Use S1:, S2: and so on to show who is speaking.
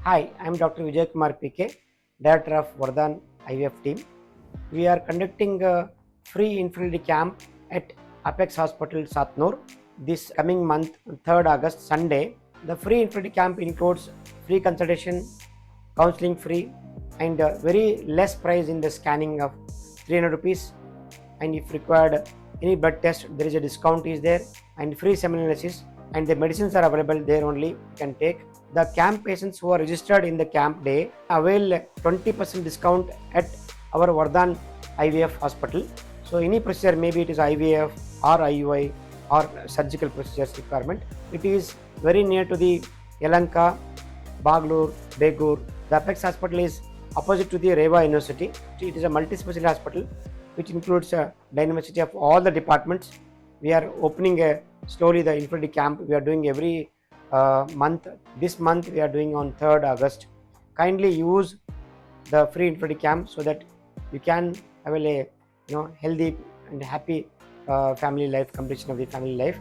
S1: Hi, I am Dr. Vijaykumar P, Director of Vardhan IVF team. We are conducting a free infertility camp at Apex Hospital, Satnur, this coming month, 3rd August, Sunday. The free infertility camp includes free consultation, counseling free, and very less price in the scanning of 300 rupees. And if required any blood test, there is a discount is there, and free semen analysis, and the medicines are available there only. You can take. The camp patients who are registered in the camp day avail 20% discount at our Vardhan IVF hospital. So any procedure, maybe it is IVF or IUI or surgical procedures requirement, it is very near to the Yelanka, Bangalore, Begur. The Apex hospital is opposite to the Reva University. It is a multi-specialty hospital which includes a diversity of all the departments. We are opening slowly the infertility camp. We are doing every month. This month we are doing on 3rd August. Kindly use the free infertility camp so that you can have a healthy and happy family life, completion of the family life.